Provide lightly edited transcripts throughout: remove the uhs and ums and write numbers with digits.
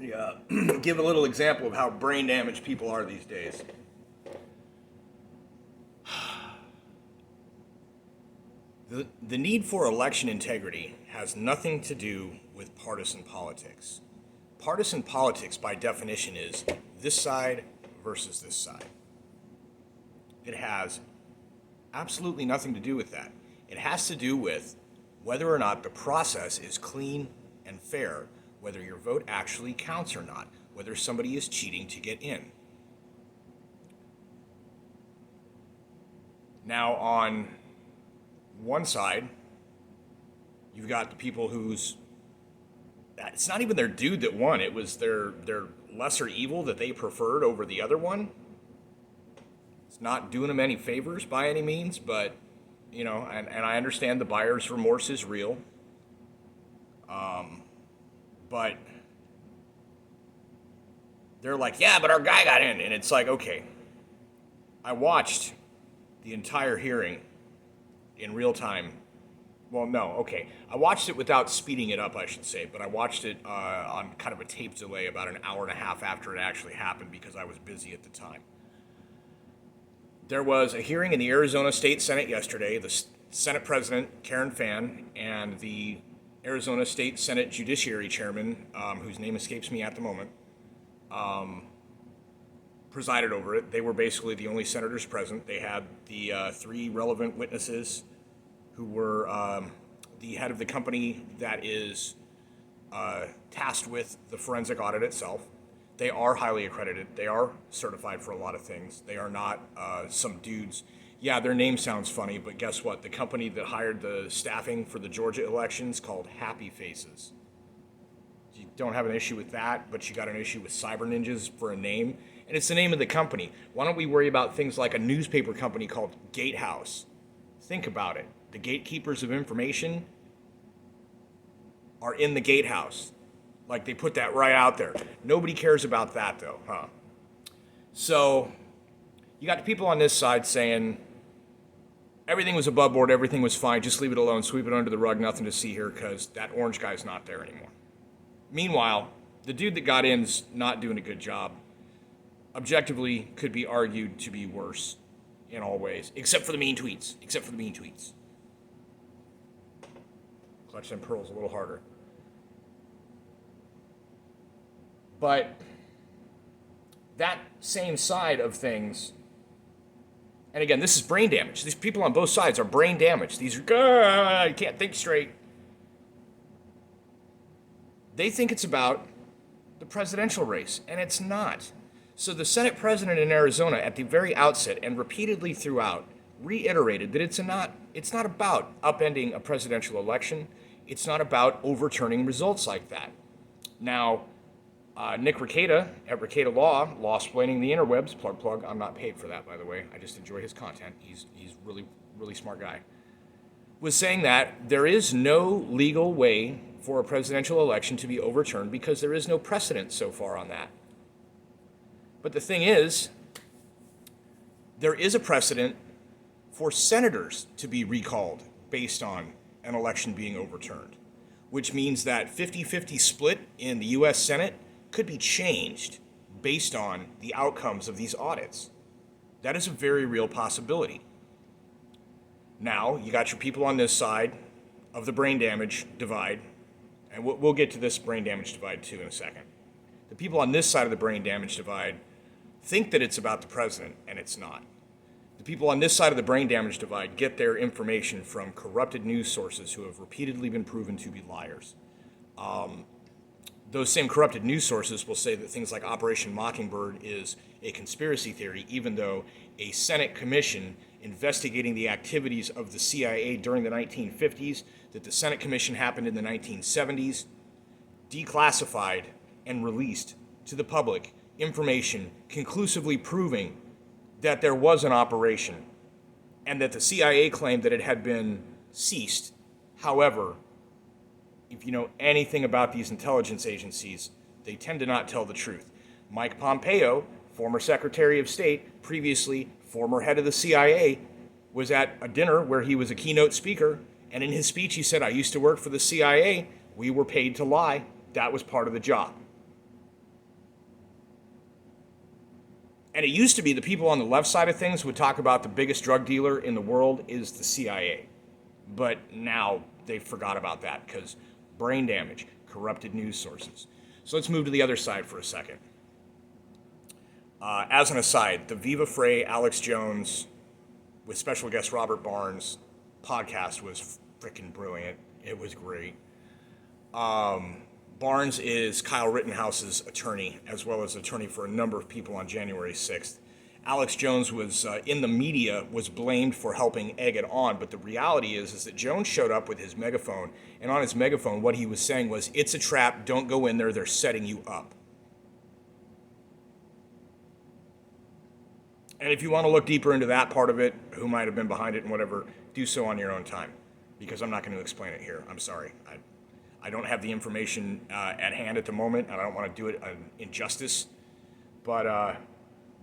Yeah, give a little example of how brain damaged people are these days. The need for election integrity has nothing to do with partisan politics. Partisan politics, by definition, is this side versus this side. It has absolutely nothing to do with that. It has to do with whether or not the process is clean and fair, whether your vote actually counts or not, whether somebody is cheating to get in. Now, on one side, you've got the people whose it's not even their dude that won. It was their lesser evil that they preferred over the other one. It's not doing them any favors by any means, but and I understand the buyer's remorse is real. But they're like, yeah, but our guy got in, and it's like, okay, I watched the entire hearing in real time. Well, no, okay. I watched it without speeding it up, I should say, but I watched it on kind of a tape delay about an hour and a half after it actually happened because I was busy at the time. There was a hearing in the Arizona State Senate yesterday. The Senate President, Karen Fann, and the Arizona State Senate Judiciary Chairman, whose name escapes me at the moment, presided over it. They were basically the only senators present. They had the three relevant witnesses who were the head of the company that is tasked with the forensic audit itself. They are highly accredited. They are certified for a lot of things. They are not some dudes. Yeah, their name sounds funny, but guess what? The company that hired the staffing for the Georgia elections called Happy Faces. You don't have an issue with that, but you got an issue with Cyber Ninjas for a name, and it's the name of the company. Why don't we worry about things like a newspaper company called Gatehouse? Think about it. The gatekeepers of information are in the gatehouse. Like, they put that right out there. Nobody cares about that, though, huh? So you got the people on this side saying everything was above board, everything was fine, just leave it alone, sweep it under the rug, nothing to see here because that orange guy's not there anymore. Meanwhile, the dude that got in's not doing a good job. Objectively, could be argued to be worse in all ways, except for the mean tweets. Clutch them pearls a little harder. But that same side of things, and again, this is brain damage. These people on both sides are brain damaged. These are, you can't think straight. They think it's about the presidential race, and it's not. So the Senate president in Arizona at the very outset and repeatedly throughout reiterated that it's not about upending a presidential election. It's not about overturning results like that. Now, Nick Rekieta at Rekieta Law, law-splaining the interwebs, plug, I'm not paid for that, by the way. I just enjoy his content. He's really, really smart guy. Was saying that there is no legal way for a presidential election to be overturned because there is no precedent so far on that. But the thing is, there is a precedent for senators to be recalled based on an election being overturned, which means that 50-50 split in the U.S. Senate could be changed based on the outcomes of these audits. That is a very real possibility. Now, you got your people on this side of the brain damage divide, and we'll get to this brain damage divide too in a second. The people on this side of the brain damage divide think that it's about the president, and it's not. The people on this side of the brain damage divide get their information from corrupted news sources who have repeatedly been proven to be liars. Those same corrupted news sources will say that things like Operation Mockingbird is a conspiracy theory, even though a Senate commission investigating the activities of the CIA during the 1950s, that the Senate commission happened in the 1970s, declassified and released to the public information conclusively proving that there was an operation and that the CIA claimed that it had been ceased. However, if you know anything about these intelligence agencies, they tend to not tell the truth. Mike Pompeo, former Secretary of State, previously former head of the CIA, was at a dinner where he was a keynote speaker, and in his speech he said, "I used to work for the CIA. We were paid to lie. That was part of the job." And it used to be the people on the left side of things would talk about the biggest drug dealer in the world is the CIA. But now they forgot about that because brain damage, corrupted news sources. So let's move to the other side for a second. As an aside, the Viva Frei Alex Jones with special guest Robert Barnes podcast was freaking brilliant. It was great. Barnes is Kyle Rittenhouse's attorney, as well as attorney for a number of people on January 6th. Alex Jones was in the media, was blamed for helping egg it on, but the reality is that Jones showed up with his megaphone, and on his megaphone, what he was saying was, "It's a trap, don't go in there, they're setting you up." And if you want to look deeper into that part of it, who might have been behind it and whatever, do so on your own time, because I'm not going to explain it here. I'm sorry. I don't have the information at hand at the moment, and I don't want to do it an injustice, but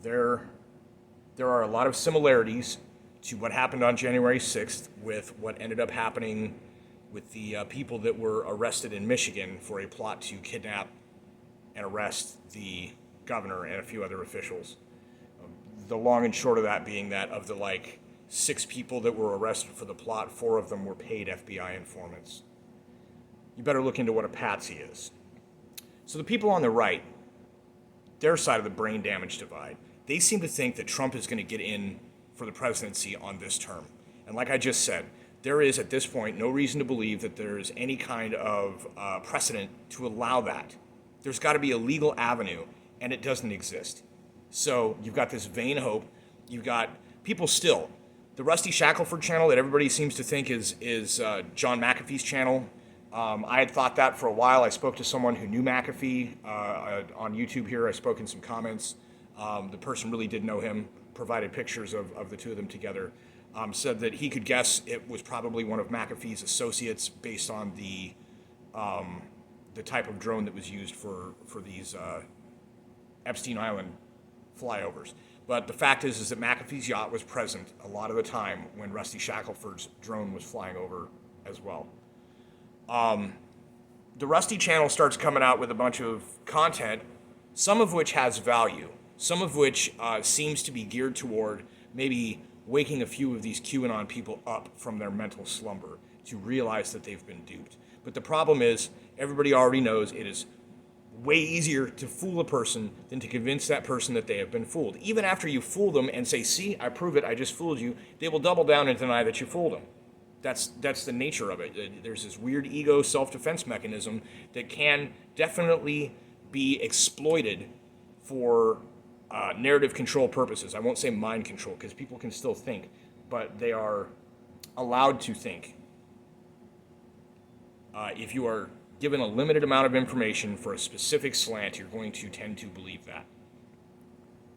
there are a lot of similarities to what happened on January 6th with what ended up happening with the people that were arrested in Michigan for a plot to kidnap and arrest the governor and a few other officials. The long and short of that being that of the 6 people that were arrested for the plot, 4 of them were paid FBI informants. You better look into what a patsy is. So the people on the right, their side of the brain damage divide, they seem to think that Trump is going to get in for the presidency on this term. And like I just said, there is at this point no reason to believe that there's any kind of precedent to allow that. There's got to be a legal avenue, and it doesn't exist. So you've got this vain hope. You've got people still. The Rusty Shackelford channel that everybody seems to think is John McAfee's channel. I had thought that for a while. I spoke to someone who knew McAfee on YouTube here. I spoke in some comments. The person really did know him, provided pictures of the two of them together, said that he could guess it was probably one of McAfee's associates based on the type of drone that was used for these Epstein Island flyovers. But the fact is that McAfee's yacht was present a lot of the time when Rusty Shackelford's drone was flying over as well. The Rusty channel starts coming out with a bunch of content, some of which has value, some of which seems to be geared toward maybe waking a few of these QAnon people up from their mental slumber to realize that they've been duped. But the problem is, everybody already knows it is way easier to fool a person than to convince that person that they have been fooled. Even after you fool them and say, "See, I prove it, I just fooled you," they will double down and deny that you fooled them. That's the nature of it. There's this weird ego self-defense mechanism that can definitely be exploited for narrative control purposes. I won't say mind control, because people can still think, but they are allowed to think. If you are given a limited amount of information for a specific slant, you're going to tend to believe that.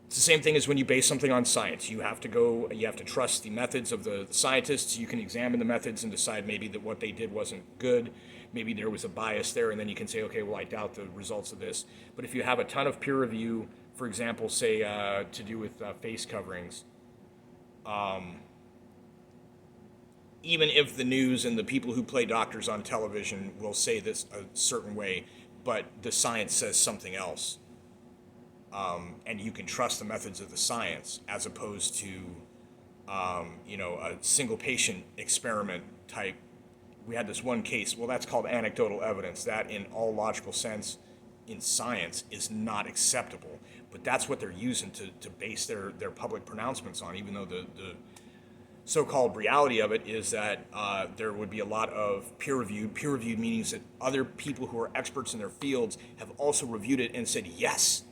It's the same thing as when you base something on science. You have to trust the methods of the scientists. You can examine the methods and decide maybe that what they did wasn't good. Maybe there was a bias there, and then you can say, okay, well, I doubt the results of this. But if you have a ton of peer review, for example, say to do with face coverings, even if the news and the people who play doctors on television will say this a certain way, but the science says something else, and you can trust the methods of the science as opposed to, a single patient experiment type. We had this one case. Well, that's called anecdotal evidence. That, in all logical sense, in science, is not acceptable. But that's what they're using to base their public pronouncements on, even though the so-called reality of it is that there would be a lot of peer-reviewed. Peer-reviewed means that other people who are experts in their fields have also reviewed it and said, yes,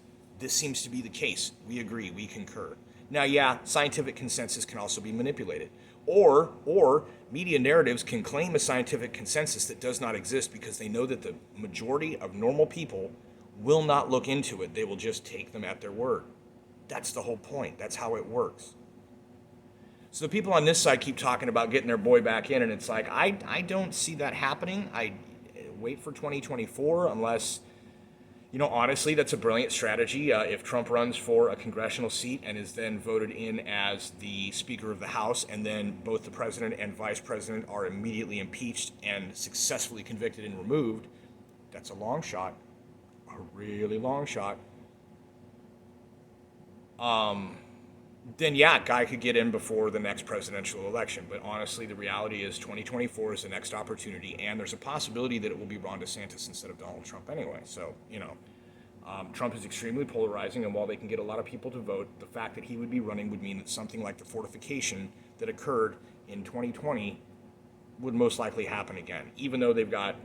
this seems to be the case. We agree. We concur. Now, yeah, scientific consensus can also be manipulated. Or media narratives can claim a scientific consensus that does not exist because they know that the majority of normal people will not look into it. They will just take them at their word. That's the whole point. That's how it works. So the people on this side keep talking about getting their boy back in, and it's like, I don't see that happening. I wait for 2024 unless, honestly, that's a brilliant strategy. If Trump runs for a congressional seat and is then voted in as the Speaker of the House, and then both the President and Vice President are immediately impeached and successfully convicted and removed, that's a long shot, a really long shot. then yeah, guy could get in before the next presidential election. But honestly, the reality is 2024 is the next opportunity, and there's a possibility that it will be Ron DeSantis instead of Donald Trump anyway. So, Trump is extremely polarizing, and while they can get a lot of people to vote, the fact that he would be running would mean that something like the fortification that occurred in 2020 would most likely happen again, even though they've got,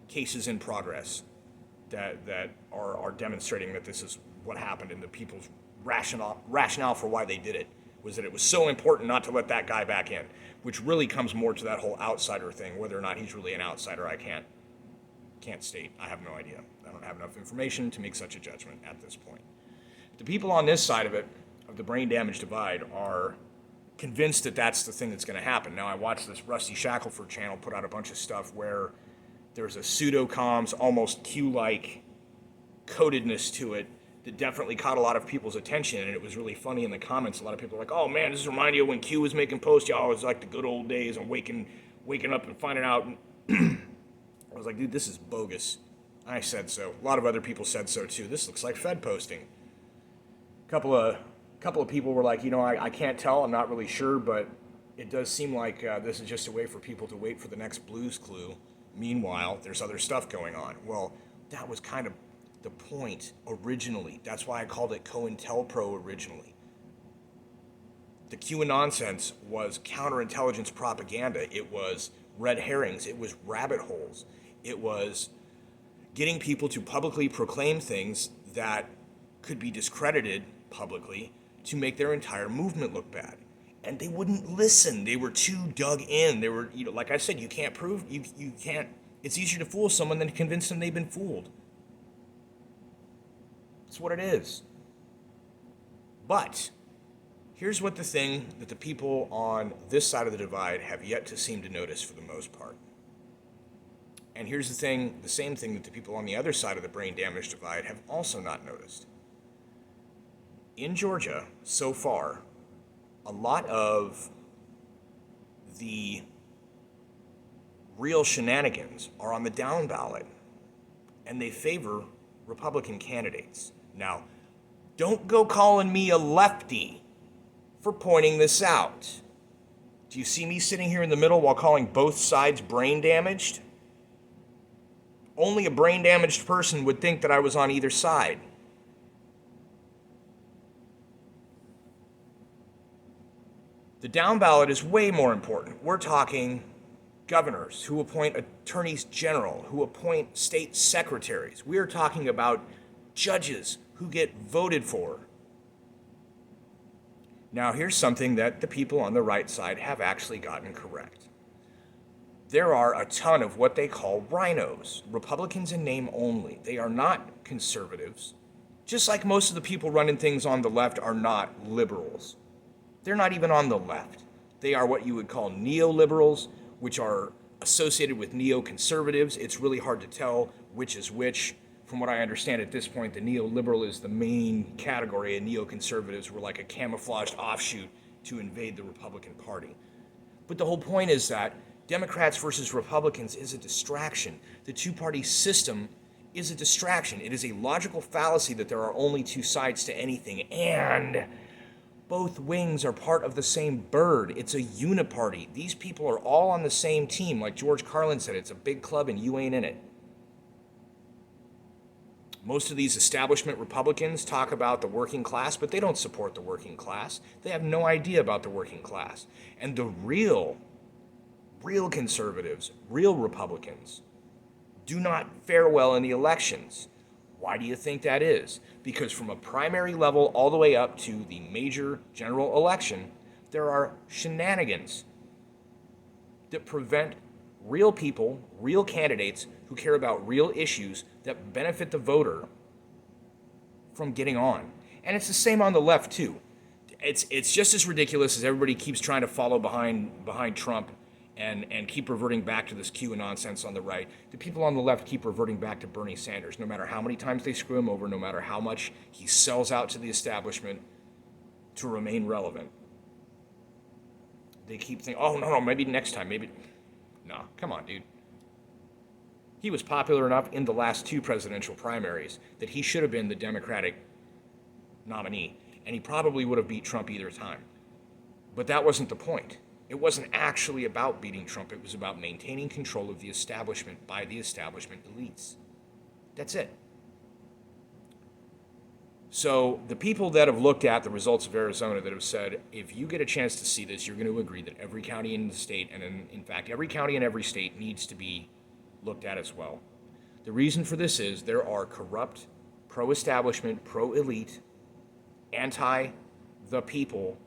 cases in progress that are demonstrating that this is what happened, and the people's rationale for why they did it was that it was so important not to let that guy back in, which really comes more to that whole outsider thing. Whether or not he's really an outsider, I can't state. I have no idea. I don't have enough information to make such a judgment at this point. The people on this side of it, of the brain damage divide, are convinced that that's the thing that's going to happen. Now, I watched this Rusty Shackelford channel put out a bunch of stuff where there's a pseudo-comms, almost Q-like codedness to it that definitely caught a lot of people's attention, and it was really funny in the comments. A lot of people were like, "Oh man, this reminds you of when Q was making posts. Y'all, it was like the good old days and waking up and finding out." I was like, "Dude, this is bogus." I said so. A lot of other people said so too. This looks like Fed posting. A couple of people were like, I can't tell. I'm not really sure, but it does seem like this is just a way for people to wait for the next Blue's Clue. Meanwhile, there's other stuff going on. Well, that was kind of the point originally. That's why I called it COINTELPRO originally. The QAnon nonsense was counterintelligence propaganda. It was red herrings. It was rabbit holes. It was getting people to publicly proclaim things that could be discredited publicly to make their entire movement look bad. And they wouldn't listen. They were too dug in. They were, like I said, you can't prove, you can't, it's easier to fool someone than to convince them they've been fooled. That's what it is. But here's what the thing that the people on this side of the divide have yet to seem to notice for the most part. And here's the thing, the same thing that the people on the other side of the brain damage divide have also not noticed. In Georgia, so far, a lot of the real shenanigans are on the down ballot, and they favor Republican candidates. Now, don't go calling me a lefty for pointing this out. Do you see me sitting here in the middle while calling both sides brain damaged? Only a brain damaged person would think that I was on either side. The down ballot is way more important. We're talking governors who appoint attorneys general, who appoint state secretaries. We are talking about judges who get voted for. Now, here's something that the people on the right side have actually gotten correct. There are a ton of what they call rhinos, Republicans in name only. They are not conservatives, just like most of the people running things on the left are not liberals. They're not even on the left. They are what you would call neoliberals, which are associated with neoconservatives. It's really hard to tell which is which. From what I understand at this point, the neoliberal is the main category, and neoconservatives were like a camouflaged offshoot to invade the Republican Party. But the whole point is that Democrats versus Republicans is a distraction. The two-party system is a distraction. It is a logical fallacy that there are only two sides to anything, and both wings are part of the same bird. It's a uniparty. These people are all on the same team. Like George Carlin said, it's a big club and you ain't in it. Most of these establishment Republicans talk about the working class, but they don't support the working class. They have no idea about the working class. And the real conservatives, real Republicans, do not fare well in the elections. Why do you think that is? Because from a primary level all the way up to the major general election, there are shenanigans that prevent real people, real candidates who care about real issues that benefit the voter from getting on. And it's the same on the left too. It's just as ridiculous as everybody keeps trying to follow behind Trump and keep reverting back to this QAnon nonsense on the right. The people on the left keep reverting back to Bernie Sanders, no matter how many times they screw him over, no matter how much he sells out to the establishment to remain relevant. They keep thinking, oh, no, maybe next time, maybe. No, come on, dude. He was popular enough in the last two presidential primaries that he should have been the Democratic nominee. and he probably would have beat Trump either time. But that wasn't the point. It wasn't actually about beating Trump. It was about maintaining control of the establishment by the establishment elites. That's it. So the people that have looked at the results of Arizona that have said, if you get a chance to see this, you're going to agree that every county in the state, and in fact, every county in every state needs to be looked at as well. The reason for this is there are corrupt, pro-establishment, pro-elite, anti-the people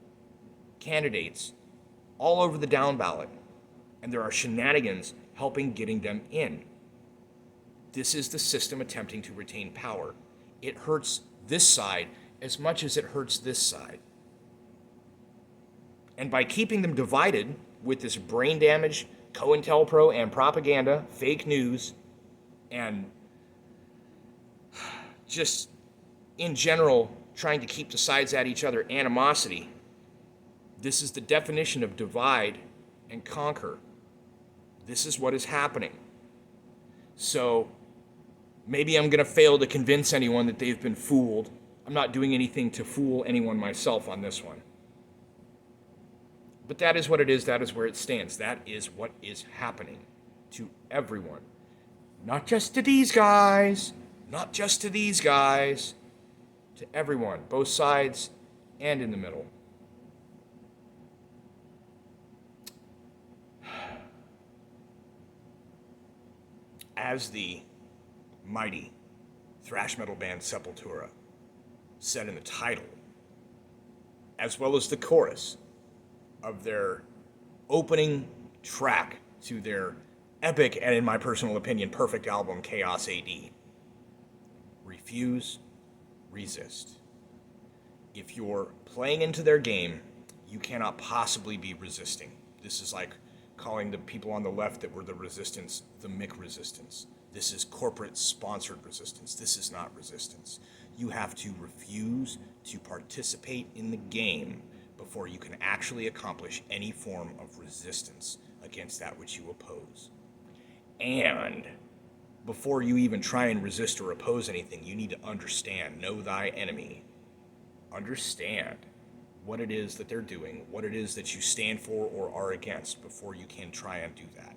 candidates all over the down ballot, and there are shenanigans helping getting them in. This is the system attempting to retain power. It hurts this side as much as it hurts this side. And by keeping them divided with this brain damage, COINTELPRO and propaganda, fake news, and just in general trying to keep the sides at each other, animosity, this is the definition of divide and conquer. This is what is happening. So maybe I'm going to fail to convince anyone that they've been fooled. I'm not doing anything to fool anyone myself on this one. But that is what it is. That is where it stands. That is what is happening to everyone. Not just to these guys. Not just to these guys. To everyone. Both sides and in the middle. As the mighty thrash metal band Sepultura said in the title, as well as the chorus of their opening track to their epic and, in my personal opinion, perfect album, Chaos AD. Refuse, resist. If you're playing into their game, you cannot possibly be resisting. This is like calling the people on the left that were the resistance the Mick resistance. This is corporate sponsored resistance. This is not resistance. You have to refuse to participate in the game before you can actually accomplish any form of resistance against that which you oppose. And before you even try and resist or oppose anything, you need to understand, know thy enemy. Understand what it is that they're doing, what it is that you stand for or are against before you can try and do that.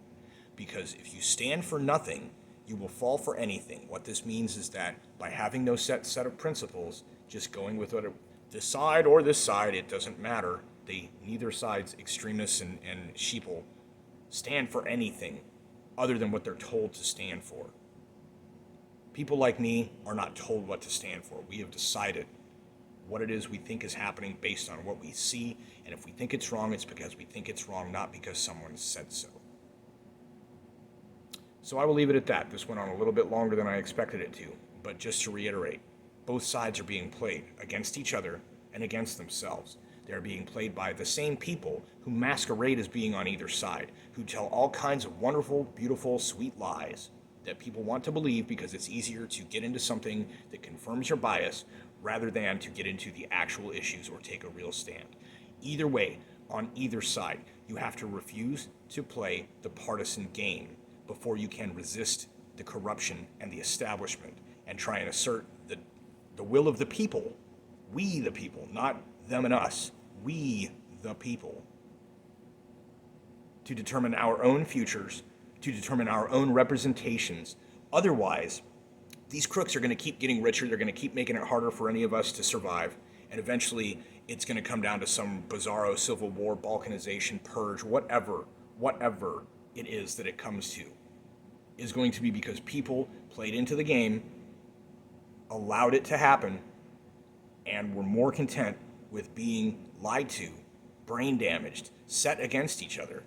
Because if you stand for nothing, you will fall for anything. What this means is that by having no set of principles, just going with this side or this side, it doesn't matter. Neither side's extremists and sheeple stand for anything other than what they're told to stand for. People like me are not told what to stand for. We have decided what it is we think is happening based on what we see, and if we think it's wrong, it's because we think it's wrong, not because someone said so. So I will leave it at that. This went on a little bit longer than I expected it to, but just to reiterate, both sides are being played against each other and against themselves. They're being played by the same people who masquerade as being on either side, who tell all kinds of wonderful, beautiful, sweet lies that people want to believe because it's easier to get into something that confirms your bias rather than to get into the actual issues or take a real stand. Either way, on either side, you have to refuse to play the partisan game before you can resist the corruption and the establishment and try and assert the will of the people. We the people, not them and us. We the people. To determine our own futures, to determine our own representations. Otherwise, these crooks are going to keep getting richer. They're going to keep making it harder for any of us to survive. And eventually, it's going to come down to some bizarro civil war, balkanization, purge, whatever it is that it comes to, is going to be because people played into the game, allowed it to happen, and were more content with being lied to, brain damaged, set against each other,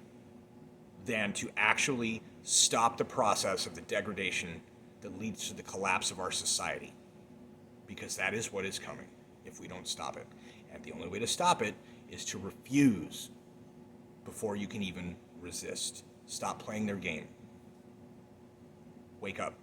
than to actually stop the process of the degradation that leads to the collapse of our society. Because that is what is coming if we don't stop it. And the only way to stop it is to refuse before you can even resist. Stop playing their game. Wake up.